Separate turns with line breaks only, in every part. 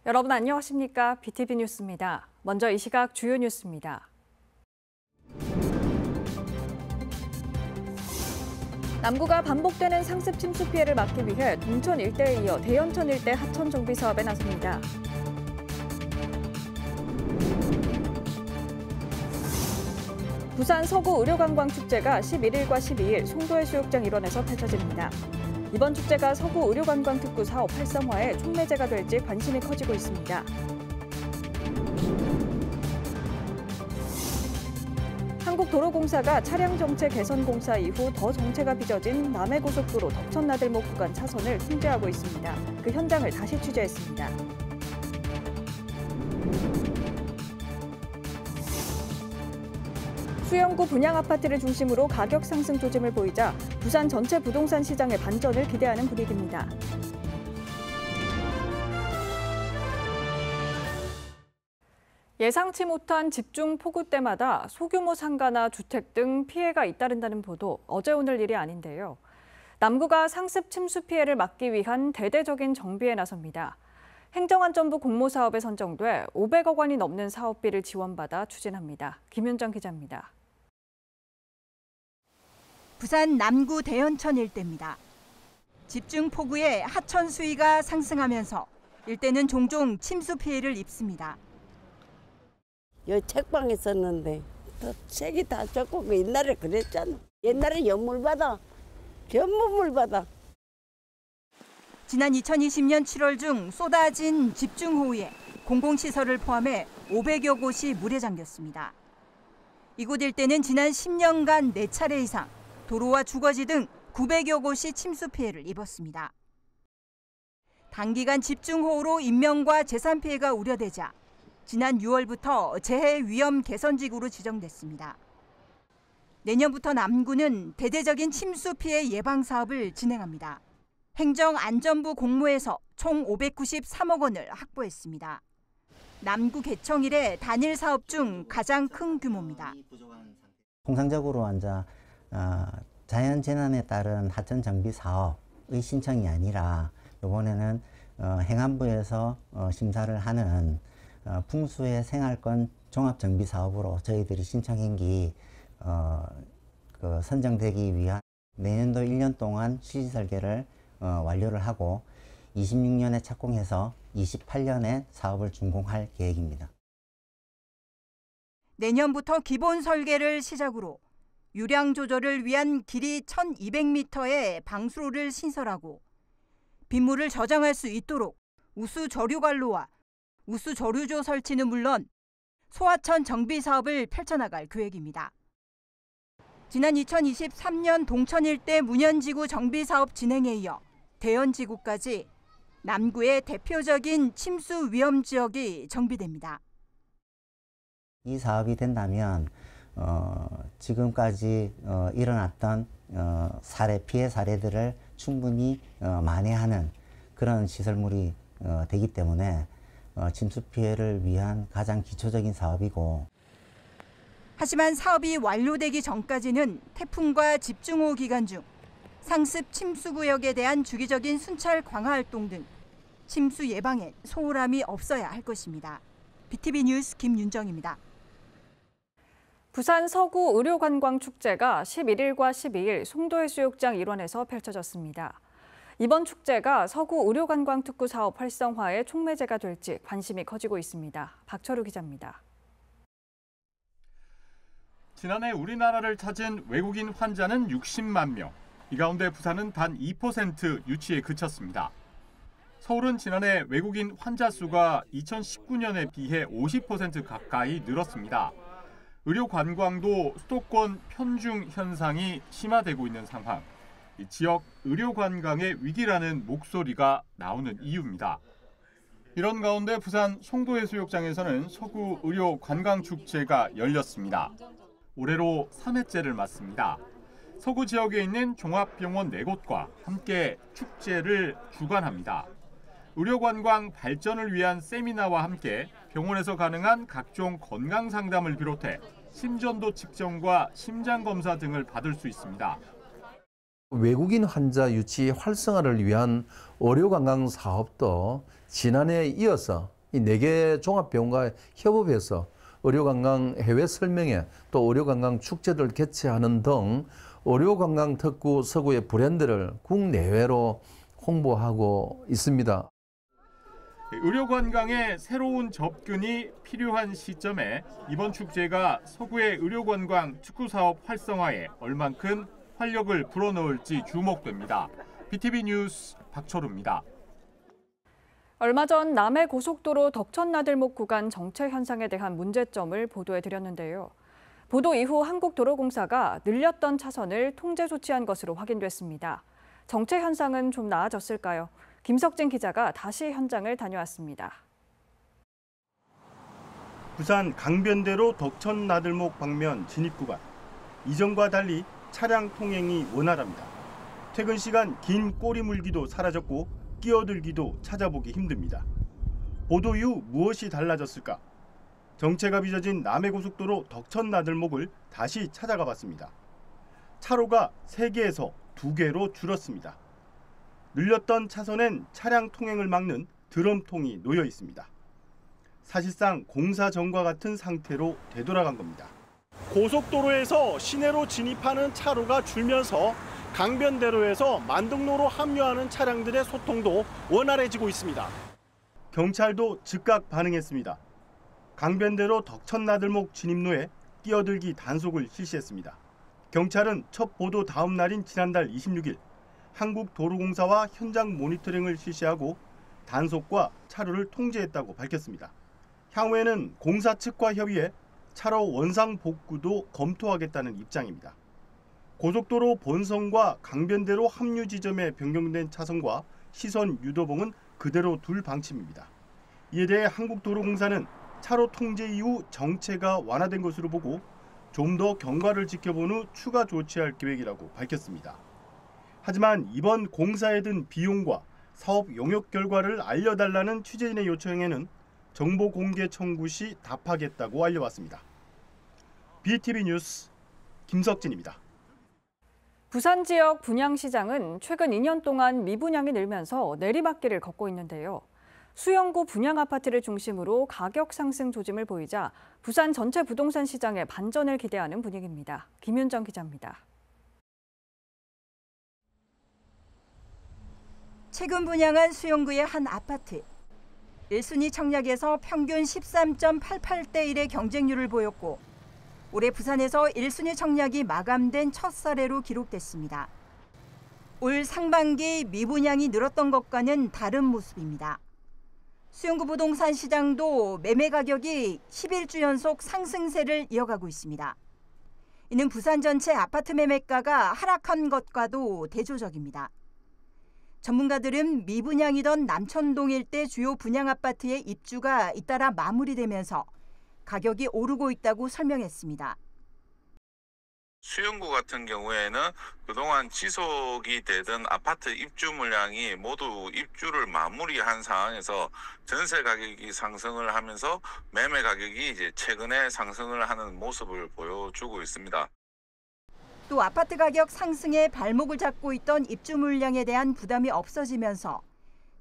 여러분 안녕하십니까? BTV 뉴스입니다. 먼저 이 시각 주요 뉴스입니다. 남구가 반복되는 상습 침수 피해를 막기 위해 동천 일대에 이어 대연천 일대 하천 정비 사업에 나섭니다. 부산 서구 의료관광축제가 11일과 12일 송도해수욕장 일원에서 펼쳐집니다. 이번 축제가 서구 의료관광특구 사업 활성화에 촉매제가 될지 관심이 커지고 있습니다. 한국도로공사가 차량정체 개선 공사 이후 더 정체가 빚어진 남해고속도로 덕천나들목 구간 차선을 통제하고 있습니다. 그 현장을 다시 취재했습니다. 수영구 분양아파트를 중심으로 가격 상승 조짐을 보이자 부산 전체 부동산 시장의 반전을 기대하는 분위기입니다. 예상치 못한 집중 폭우 때마다 소규모 상가나 주택 등 피해가 잇따른다는 보도 어제 오늘 일이 아닌데요. 남구가 상습 침수 피해를 막기 위한 대대적인 정비에 나섭니다. 행정안전부 공모사업에 선정돼 500억 원이 넘는 사업비를 지원받아 추진합니다. 김윤정 기자입니다.
부산 남구 대연천 일대입니다. 집중 폭우에 하천 수위가 상승하면서 일대는 종종 침수 피해를 입습니다.
여기 책방에 있었는데 또 책이 다 젖고 옛날에 그랬잖아. 옛날에 연물바다, 전부 물바다.
지난 2020년 7월 중 쏟아진 집중호우에 공공시설을 포함해 500여 곳이 물에 잠겼습니다. 이곳 일대는 지난 10년간 4차례 이상 도로와 주거지 등 900여 곳이 침수 피해를 입었습니다. 단기간 집중호우로 인명과 재산 피해가 우려되자 지난 6월부터 재해 위험 개선지구로 지정됐습니다. 내년부터 남구는 대대적인 침수 피해 예방 사업을 진행합니다. 행정안전부 공모에서 총 593억 원을 확보했습니다. 남구 개청 이래 단일 사업 중 가장 큰 규모입니다.
통상적으로 자연재난에 따른 하천 정비 사업의 신청이 아니라 이번에는 행안부에서 심사를 하는 풍수의 생활권 종합정비 사업으로 저희들이 신청한 게 선정되기 위한 내년도 1년 동안 실시 설계를 완료를 하고 26년에 착공해서 28년에 사업을 준공할 계획입니다.
내년부터 기본 설계를 시작으로 유량 조절을 위한 길이 1200m의 방수로를 신설하고 빗물을 저장할 수 있도록 우수 저류관로와 우수 저류조 설치는 물론 소하천 정비 사업을 펼쳐나갈 계획입니다. 지난 2023년 동천 일대 문현지구 정비 사업 진행에 이어 대연지구까지 남구의 대표적인 침수 위험 지역이 정비됩니다.
이 사업이 된다면 지금까지 일어났던 피해 사례들을 충분히 만회하는 그런 시설물이 되기 때문에 침수 피해를 위한 가장 기초적인 사업이고.
하지만 사업이 완료되기 전까지는 태풍과 집중호우 기간 중 상습 침수 구역에 대한 주기적인 순찰 강화 활동 등 침수 예방에 소홀함이 없어야 할 것입니다. BTV 뉴스 김윤정입니다.
부산 서구 의료관광축제가 11일과 12일 송도해수욕장 일원에서 펼쳐졌습니다. 이번 축제가 서구 의료관광특구 사업 활성화에 촉매제가 될지 관심이 커지고 있습니다. 박철우 기자입니다.
지난해 우리나라를 찾은 외국인 환자는 60만 명. 이 가운데 부산은 단 2% 유치에 그쳤습니다. 서울은 지난해 외국인 환자 수가 2019년에 비해 50% 가까이 늘었습니다. 의료 관광도 수도권 편중 현상이 심화되고 있는 상황. 지역 의료 관광의 위기라는 목소리가 나오는 이유입니다. 이런 가운데 부산 송도해수욕장에서는 서구 의료 관광 축제가 열렸습니다. 올해로 3회째를 맞습니다. 서구 지역에 있는 종합병원 4곳과 함께 축제를 주관합니다. 의료관광 발전을 위한 세미나와 함께 병원에서 가능한 각종 건강 상담을 비롯해 심전도 측정과 심장 검사 등을 받을 수 있습니다.
외국인 환자 유치 활성화를 위한 의료관광 사업도 지난해에 이어서 이 4개 종합병원과 협업해서 의료관광 해외 설명회 또 의료관광 축제를 개최하는 등 의료관광 특구 서구의 브랜드를 국내외로 홍보하고 있습니다.
의료관광의 새로운 접근이 필요한 시점에 이번 축제가 서구의 의료관광 축구사업 활성화에 얼만큼 활력을 불어넣을지 주목됩니다. BTV 뉴스 박철우입니다.
얼마 전 남해 고속도로 덕천나들목 구간 정체 현상에 대한 문제점을 보도해드렸는데요. 보도 이후 한국도로공사가 늘렸던 차선을 통제 조치한 것으로 확인됐습니다. 정체 현상은 좀 나아졌을까요? 김석진 기자가 다시 현장을 다녀왔습니다.
부산 강변대로 덕천나들목 방면 진입 구간. 이전과 달리 차량 통행이 원활합니다. 퇴근 시간 긴 꼬리 물기도 사라졌고 끼어들기도 찾아보기 힘듭니다. 보도 이후 무엇이 달라졌을까? 정체가 빚어진 남해고속도로 덕천나들목을 다시 찾아가 봤습니다. 차로가 3개에서 2개로 줄었습니다. 늘렸던 차선엔 차량 통행을 막는 드럼통이 놓여 있습니다. 사실상 공사 전과 같은 상태로 되돌아간 겁니다.
고속도로에서 시내로 진입하는 차로가 줄면서 강변대로에서 만등로로 합류하는 차량들의 소통도 원활해지고 있습니다.
경찰도 즉각 반응했습니다. 강변대로 덕천나들목 진입로에 끼어들기 단속을 실시했습니다. 경찰은 첫 보도 다음 날인 지난달 26일 한국도로공사와 현장 모니터링을 실시하고 단속과 차로를 통제했다고 밝혔습니다. 향후에는 공사 측과 협의해 차로 원상 복구도 검토하겠다는 입장입니다. 고속도로 본선과 강변대로 합류 지점에 변경된 차선과 시선 유도봉은 그대로 둘 방침입니다. 이에 대해 한국도로공사는 차로 통제 이후 정체가 완화된 것으로 보고 좀 더 경과를 지켜본 후 추가 조치할 계획이라고 밝혔습니다. 하지만 이번 공사에 든 비용과 사업 용역 결과를 알려달라는 취재진의 요청에는 정보 공개 청구 시 답하겠다고 알려왔습니다. BTV 뉴스 김석진입니다.
부산 지역 분양시장은 최근 2년 동안 미분양이 늘면서 내리막길을 걷고 있는데요. 수영구 분양아파트를 중심으로 가격 상승 조짐을 보이자 부산 전체 부동산 시장에 반전을 기대하는 분위기입니다. 김윤정 기자입니다.
최근 분양한 수영구의 한 아파트. 1순위 청약에서 평균 13.88대 1의 경쟁률을 보였고 올해 부산에서 1순위 청약이 마감된 첫 사례로 기록됐습니다. 올 상반기 미분양이 늘었던 것과는 다른 모습입니다. 수영구 부동산 시장도 매매 가격이 11주 연속 상승세를 이어가고 있습니다. 이는 부산 전체 아파트 매매가가 하락한 것과도 대조적입니다. 전문가들은 미분양이던 남천동 일대 주요 분양 아파트의 입주가 잇따라 마무리되면서 가격이 오르고 있다고 설명했습니다.
수영구 같은 경우에는 그동안 지속이 되던 아파트 입주 물량이 모두 입주를 마무리한 상황에서 전세 가격이 상승을 하면서 매매 가격이 이제 최근에 상승을 하는 모습을 보여주고 있습니다.
또 아파트 가격 상승에 발목을 잡고 있던 입주 물량에 대한 부담이 없어지면서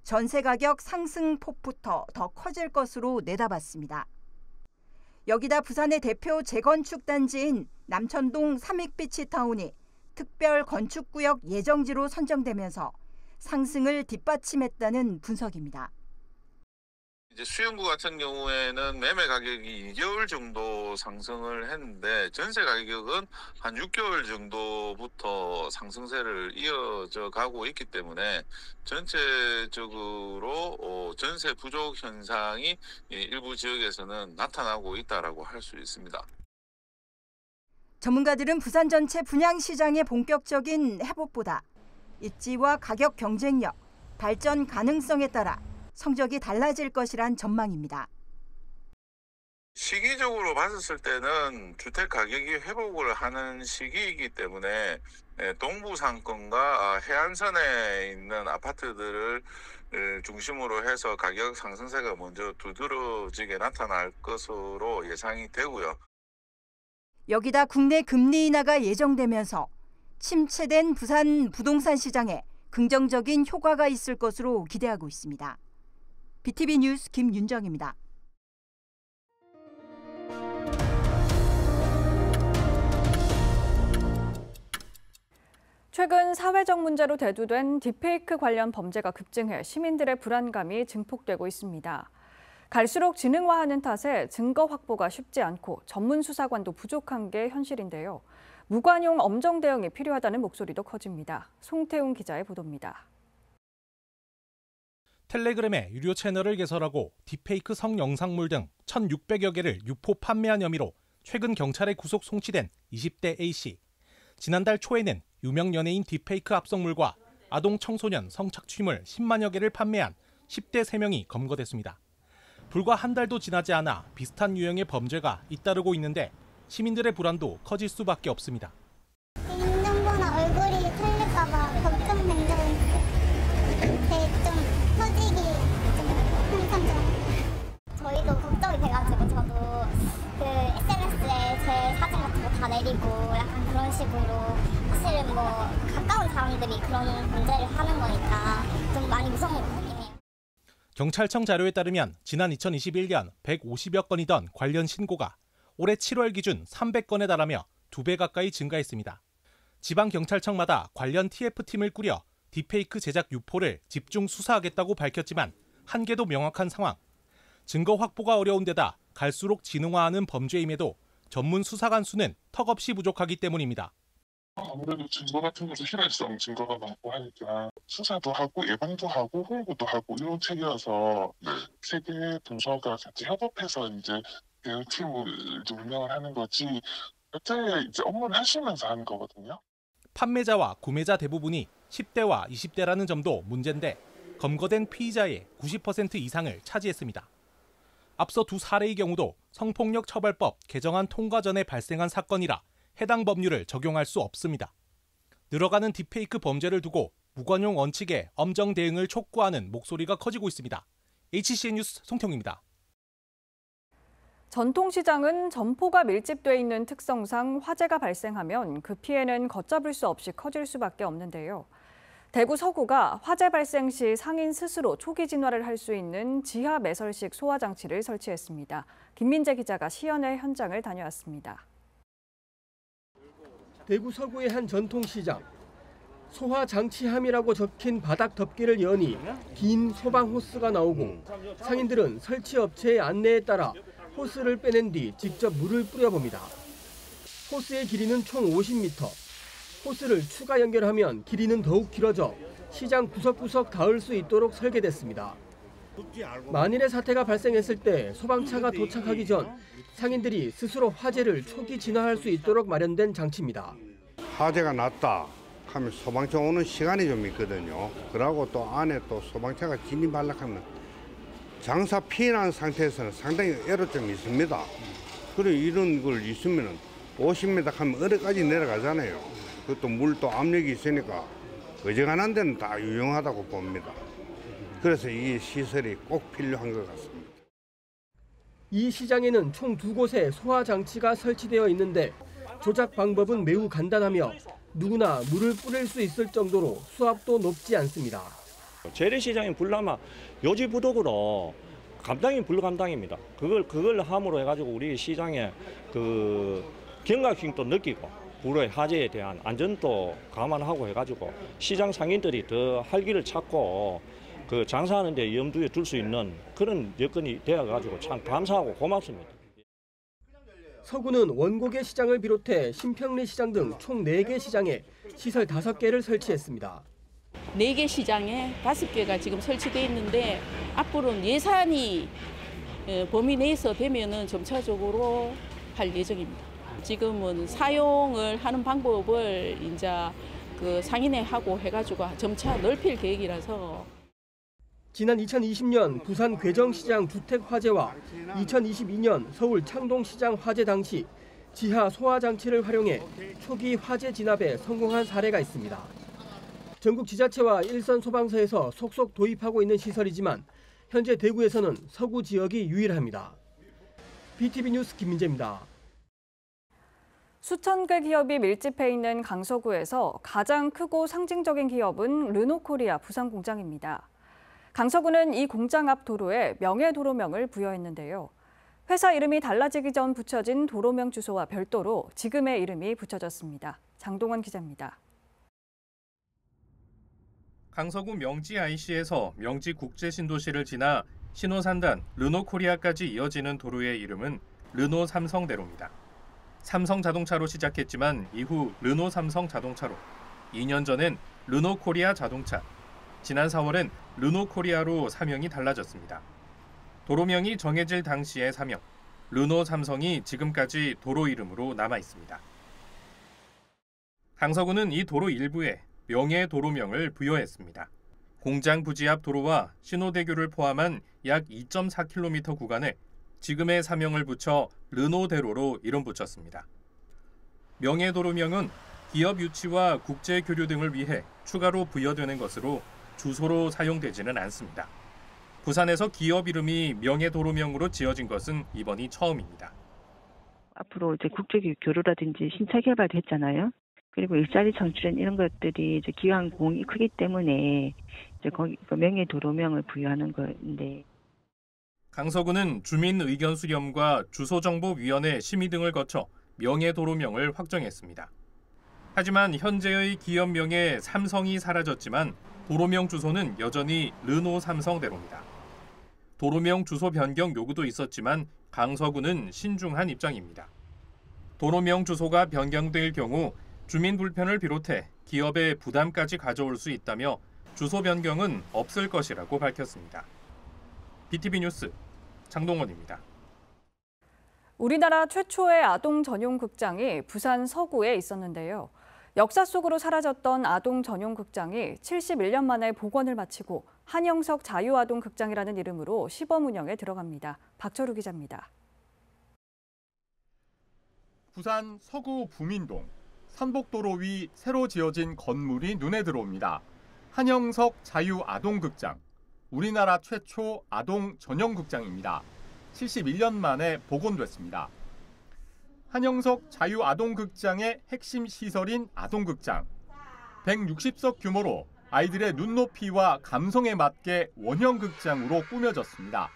전세 가격 상승 폭부터 더 커질 것으로 내다봤습니다. 여기다 부산의 대표 재건축 단지인 남천동 삼익비치타운이 특별 건축구역 예정지로 선정되면서 상승을 뒷받침했다는 분석입니다.
이제 수영구 같은 경우에는 매매 가격이 2개월 정도 상승을 했는데 전세 가격은 한 6개월 정도부터 상승세를 이어져 가고 있기 때문에 전체적으로 전세 부족 현상이 일부 지역에서는 나타나고 있다라고 할 수 있습니다.
전문가들은 부산 전체 분양시장의 본격적인 회복보다 입지와 가격 경쟁력, 발전 가능성에 따라 성적이 달라질 것이란 전망입니다.
시기적으로 봤을 때는 주택 가격이 회복을 하는 시기이기 때문에 동부 상권과 해안선에 있는 아파트들을 중심으로 해서 가격 상승세가 먼저 두드러지게 나타날 것으로 예상이 되고요.
여기다 국내 금리 인하가 예정되면서 침체된 부산 부동산 시장에 긍정적인 효과가 있을 것으로 기대하고 있습니다. BTV 뉴스 김윤정입니다.
최근 사회적 문제로 대두된 딥페이크 관련 범죄가 급증해 시민들의 불안감이 증폭되고 있습니다. 갈수록 지능화하는 탓에 증거 확보가 쉽지 않고 전문 수사관도 부족한 게 현실인데요. 무관용 엄정 대응이 필요하다는 목소리도 커집니다. 송태웅 기자의 보도입니다.
텔레그램의 유료 채널을 개설하고 딥페이크 성영상물 등 1,600여 개를 유포 판매한 혐의로 최근 경찰에 구속 송치된 20대 A씨. 지난달 초에는 유명 연예인 딥페이크 합성물과 아동 청소년 성착취물 10만여 개를 판매한 10대 3명이 검거됐습니다. 불과 한 달도 지나지 않아 비슷한 유형의 범죄가 잇따르고 있는데 시민들의 불안도 커질 수밖에 없습니다.
개인정보나 얼굴이 틀릴까 봐 걱정된 적은 있어요. 좀 터지기 항상 저희도 걱정이 돼가지고 저도 그 SNS에 제 사진 같은 거 다 내리고 약간 그런 식으로 사실은 뭐 가까운 사람들이 그런 범죄를 하는 거니까 좀 많이 무서운 것 같긴 해요.
경찰청 자료에 따르면 지난 2021년 150여 건이던 관련 신고가 올해 7월 기준 300건에 달하며 2배 가까이 증가했습니다. 지방경찰청마다 관련 TF팀을 꾸려 딥페이크 제작 유포를 집중 수사하겠다고 밝혔지만 한계도 명확한 상황. 증거 확보가 어려운 데다 갈수록 지능화하는 범죄임에도 전문 수사관 수는 턱없이 부족하기 때문입니다.
아무래도 증거 같은 것도 실효성 증거가 많고 하니까 수사도 하고 예방도 하고 홍보도 하고 이런 체계여서 세계 분서가 같이 협업해서 이제 대응팀을 운영을 하는 거지 어째 이제 업무를 하시면서 하는 거거든요.
판매자와 구매자 대부분이 10대와 20대라는 점도 문제인데 검거된 피의자의 90% 이상을 차지했습니다. 앞서 두 사례의 경우도 성폭력 처벌법 개정안 통과 전에 발생한 사건이라 해당 법률을 적용할 수 없습니다. 늘어가는 딥페이크 범죄를 두고 무관용 원칙에 엄정 대응을 촉구하는 목소리가 커지고 있습니다. HCN 뉴스 송태웅입니다.
전통시장은 점포가 밀집돼 있는 특성상 화재가 발생하면 그 피해는 걷잡을 수 없이 커질 수밖에 없는데요. 대구 서구가 화재 발생 시 상인 스스로 초기 진화를 할 수 있는 지하 매설식 소화장치를 설치했습니다. 김민재 기자가 시연의 현장을 다녀왔습니다.
대구 서구의 한 전통시장. 소화장치함이라고 적힌 바닥 덮개를 여니 긴 소방 호스가 나오고 상인들은 설치업체의 안내에 따라 호스를 빼낸 뒤 직접 물을 뿌려봅니다. 호스의 길이는 총 50m. 호스를 추가 연결하면 길이는 더욱 길어져 시장 구석구석 닿을 수 있도록 설계됐습니다. 만일의 사태가 발생했을 때 소방차가 도착하기 전 상인들이 스스로 화재를 초기 진화할 수 있도록 마련된 장치입니다.
화재가 났다 하면 소방차 오는 시간이 좀 있거든요. 그러고 또 안에 또 소방차가 진입하려고 하면 장사 피해 난 상태에서는 상당히 애로점이 있습니다. 그리고 이런 걸 있으면 50m 하면 어디까지 내려가잖아요. 그것도 물도 압력이 있으니까 어지간한 데는 다 유용하다고 봅니다. 그래서 이 시설이 꼭 필요한 것 같습니다.
이 시장에는 총 2곳에 소화장치가 설치되어 있는데 조작 방법은 매우 간단하며 누구나 물을 뿌릴 수 있을 정도로 수압도 높지 않습니다.
재래시장인 불나마 요지부독으로 감당이 불감당입니다. 그걸 함으로 해가지고 우리 시장에 그 경각심도 느끼고 불의 화재에 대한 안전도 감안하고 해가지고 시장 상인들이 더 활기를 찾고 그 장사하는 데 염두에 둘 수 있는 그런 여건이 되어가지고 참 감사하고 고맙습니다.
서구는 원곡의 시장을 비롯해 신평리 시장 등 총 4개 시장에 시설 5개를 설치했습니다.
4개 시장에 5개가 지금 설치되어 있는데 앞으로는 예산이 범위 내에서 되면은 점차적으로 할 예정입니다. 지금은 사용을 하는 방법을 이제 그 상인회 하고 해가지고 점차 넓힐 계획이라서.
지난 2020년 부산 괴정시장 주택 화재와 2022년 서울 창동시장 화재 당시 지하 소화장치를 활용해 초기 화재 진압에 성공한 사례가 있습니다. 전국 지자체와 일선 소방서에서 속속 도입하고 있는 시설이지만 현재 대구에서는 서구 지역이 유일합니다. BTV 뉴스 김민재입니다.
수천 개 기업이 밀집해 있는 강서구에서 가장 크고 상징적인 기업은 르노코리아 부산 공장입니다. 강서구는 이 공장 앞 도로에 명예도로명을 부여했는데요. 회사 이름이 달라지기 전 붙여진 도로명 주소와 별도로 지금의 이름이 붙여졌습니다. 장동원 기자입니다.
강서구 명지 IC에서 명지 국제신도시를 지나 신호산단 르노코리아까지 이어지는 도로의 이름은 르노 삼성대로입니다. 삼성자동차로 시작했지만 이후 르노 삼성자동차로, 2년 전엔 르노코리아 자동차, 지난 4월엔 르노코리아로 사명이 달라졌습니다. 도로명이 정해질 당시의 사명, 르노 삼성이 지금까지 도로 이름으로 남아 있습니다. 강서구는 이 도로 일부에 명예도로명을 부여했습니다. 공장 부지 앞 도로와 신호대교를 포함한 약 2.4km 구간에 지금의 사명을 붙여 르노대로로 이름 붙였습니다. 명예도로명은 기업 유치와 국제 교류 등을 위해 추가로 부여되는 것으로 주소로 사용되지는 않습니다. 부산에서 기업 이름이 명예도로명으로 지어진 것은 이번이 처음입니다.
앞으로 이제 국제 교류라든지 신차 개발도 했잖아요. 그리고 일자리 창출 이런 것들이 이제 기왕 공이 크기 때문에 이제 거기 명예도로명을 부여하는 건데.
강서구는 주민 의견 수렴과 주소정보위원회 심의 등을 거쳐 명예도로명을 확정했습니다. 하지만 현재의 기업명에 삼성이 사라졌지만 도로명 주소는 여전히 르노 삼성대로입니다. 도로명 주소 변경 요구도 있었지만 강서구는 신중한 입장입니다. 도로명 주소가 변경될 경우 주민 불편을 비롯해 기업의 부담까지 가져올 수 있다며 주소 변경은 없을 것이라고 밝혔습니다. BTV 뉴스 장동원입니다.
우리나라 최초의 아동 전용 극장이 부산 서구에 있었는데요. 역사 속으로 사라졌던 아동 전용 극장이 71년 만에 복원을 마치고 한영석 자유아동극장이라는 이름으로 시범 운영에 들어갑니다. 박철우 기자입니다.
부산 서구 부민동, 산복도로 위 새로 지어진 건물이 눈에 들어옵니다. 한영석 자유아동극장, 우리나라 최초 아동 전용 극장입니다. 71년 만에 복원됐습니다. 한영석 자유아동극장의 핵심 시설인 아동극장. 160석 규모로 아이들의 눈높이와 감성에 맞게 원형극장으로 꾸며졌습니다.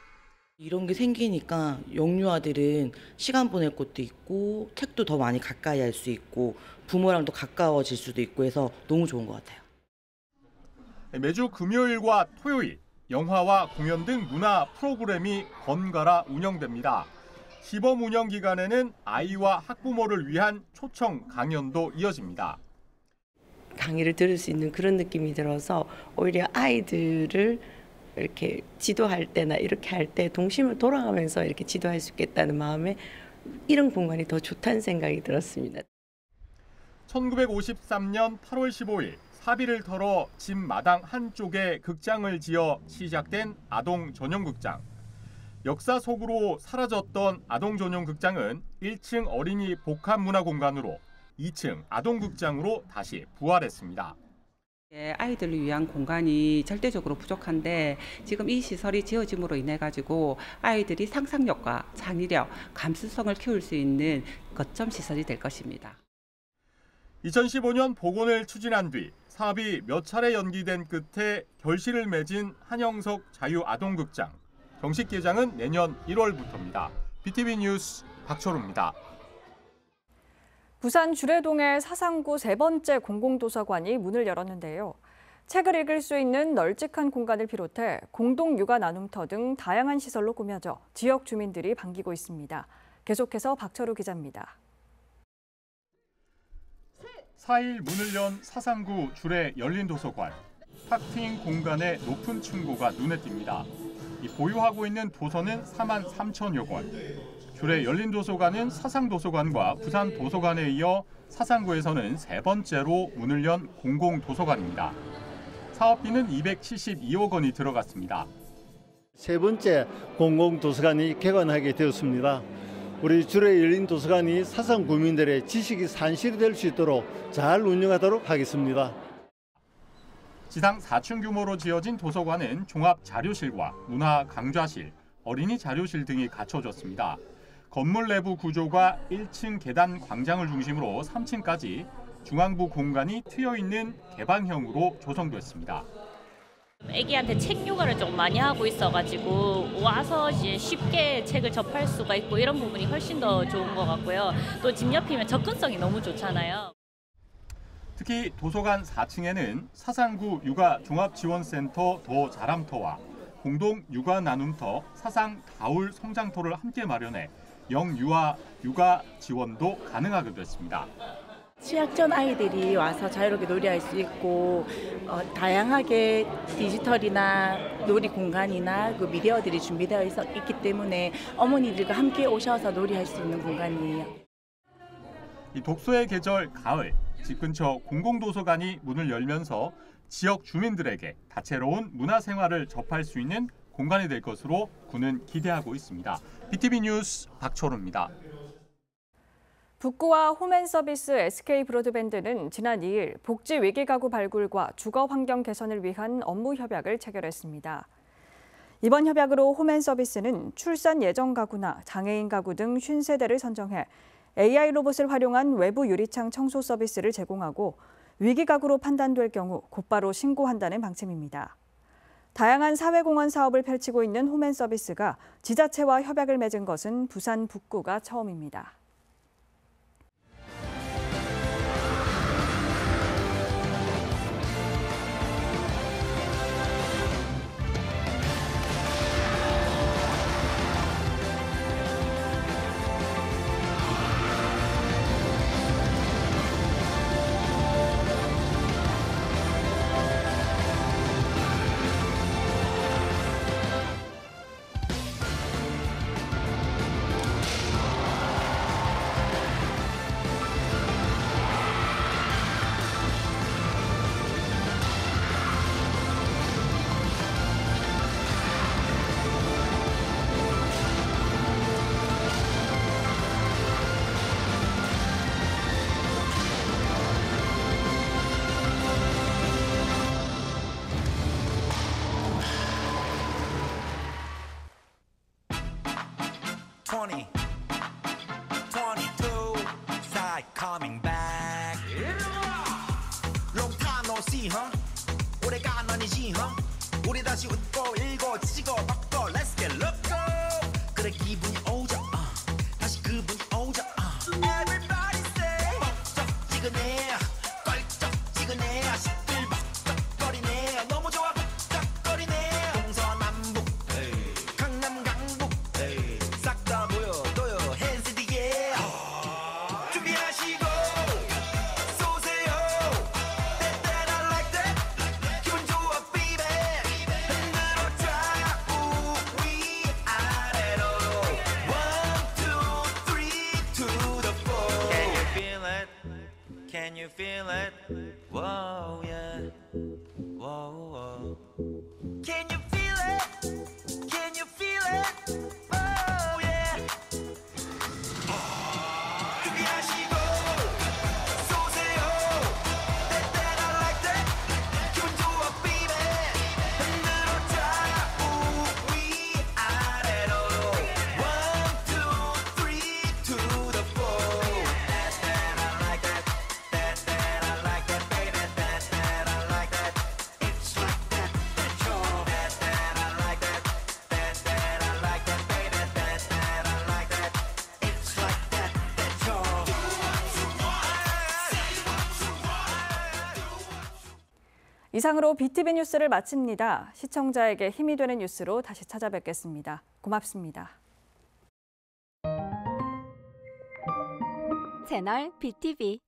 이런 게 생기니까 영유아들은 시간 보낼 곳도 있고 책도 더 많이 가까이 할 수 있고 부모랑도 가까워질 수도 있고 해서 너무 좋은 것 같아요.
매주 금요일과 토요일 영화와 공연 등 문화 프로그램이 번갈아 운영됩니다. 시범 운영 기간에는 아이와 학부모를 위한 초청 강연도 이어집니다.
강의를 들을 수 있는 그런 느낌이 들어서 오히려 아이들을 이렇게 지도할 때나 이렇게 할 때 동심을 돌아가면서 이렇게 지도할 수 있겠다는 마음에 이런 공간이 더 좋다는 생각이 들었습니다.
1953년 8월 15일 사비를 털어 집 마당 한쪽에 극장을 지어 시작된 아동 전용 극장. 역사 속으로 사라졌던 아동 전용 극장은 1층 어린이 복합 문화 공간으로 2층 아동 극장으로 다시 부활했습니다.
아이들을 위한 공간이 절대적으로 부족한데 지금 이 시설이 지어짐으로 인해 가지고 아이들이 상상력과 창의력, 감수성을 키울 수 있는 거점 시설이 될 것입니다.
2015년 복원을 추진한 뒤 사업이 몇 차례 연기된 끝에 결실을 맺은 한영석 자유아동극장. 정식 개장은 내년 1월부터입니다. BTV 뉴스 박철우입니다.
부산 주례동의 사상구 세 번째 공공도서관이 문을 열었는데요. 책을 읽을 수 있는 널찍한 공간을 비롯해 공동 육아 나눔터 등 다양한 시설로 꾸며져 지역 주민들이 반기고 있습니다. 계속해서 박철우 기자입니다.
4일 문을 연 사상구 주례 열린도서관. 탁 트인 공간에 높은 층고가 눈에 띕니다. 보유하고 있는 도서는 4만 3천여 권. 주례 열린도서관은 사상도서관과 부산도서관에 이어 사상구에서는 세 번째로 문을 연 공공도서관입니다. 사업비는 272억 원이 들어갔습니다.
세 번째 공공도서관이 개관하게 되었습니다. 우리 주례 열린도서관이 사상 구민들의 지식이 산실이 될 수 있도록 잘 운영하도록 하겠습니다.
지상 4층 규모로 지어진 도서관은 종합 자료실과 문화 강좌실, 어린이 자료실 등이 갖춰졌습니다. 건물 내부 구조가 1층 계단 광장을 중심으로 3층까지 중앙부 공간이 트여있는 개방형으로 조성됐습니다.
애기한테 책 요가를 좀 많이 하고 있어가지고 와서 이제 쉽게 책을 접할 수가 있고 이런 부분이 훨씬 더 좋은 것 같고요. 또 집 옆이면 접근성이 너무 좋잖아요.
특히 도서관 4층에는 사상구 육아종합지원센터 더 자람터와 공동 육아 나눔터 사상 다울 성장터를 함께 마련해 영유아 육아 지원도 가능하게 됐습니다.
취약전 아이들이 와서 자유롭게 놀이할 수 있고 다양하게 디지털이나 놀이 공간이나 그 미디어들이 준비되어 있기 때문에 어머니들과 함께 오셔서 놀이할 수 있는 공간이에요.
이 독서의 계절 가을, 집 근처 공공도서관이 문을 열면서 지역 주민들에게 다채로운 문화생활을 접할 수 있는 공간이 될 것으로 군은 기대하고 있습니다. BTV 뉴스 박철우입니다.
북구와 홈앤서비스 SK브로드밴드는 지난 2일 복지 위기 가구 발굴과 주거 환경 개선을 위한 업무 협약을 체결했습니다. 이번 협약으로 홈앤서비스는 출산 예정 가구나 장애인 가구 등 50세대를 선정해 AI 로봇을 활용한 외부 유리창 청소 서비스를 제공하고 위기 가구로 판단될 경우 곧바로 신고한다는 방침입니다. 다양한 사회공헌 사업을 펼치고 있는 홈앤서비스가 지자체와 협약을 맺은 것은 부산 북구가 처음입니다.
coming back. Long time no see, huh? 오래간 아니지, huh? 우리 다시 웃고 읽고 치고 바꿔 Let's get loco. 그래 기분이 오자, 다시 그분이 오자. Everybody say 뻑적지근해, 껄쩍지근해, 시끌벅적거리네. 너무 좋아 벅적거리네. 동서남북, 강남 강북, 싹 다 보여줘요. Hands in the air. 준비하시고 쏘세요. That I like that. 기분 좋아 baby. 흔들어줘 우위 아래로. 1, 2, 3 to the 4. Can you feel it? Can you feel it? Whoa yeah. Whoa whoa. Can you feel it? Can you feel it? Oh yeah. 준비하시고 쏘세요. That I like that. 기분 좋아 baby. 흔들어줘 우위 아래로. 1, 2, 3 to the 4. That I like that. That I like that baby. That I like that. It's like that. That's your. That I like that. That I like that baby. That I like that. It's like that. That's your.
이상으로 BTV 뉴스를 마칩니다. 시청자에게 힘이 되는 뉴스로 다시 찾아뵙겠습니다. 고맙습니다.
채널 BTV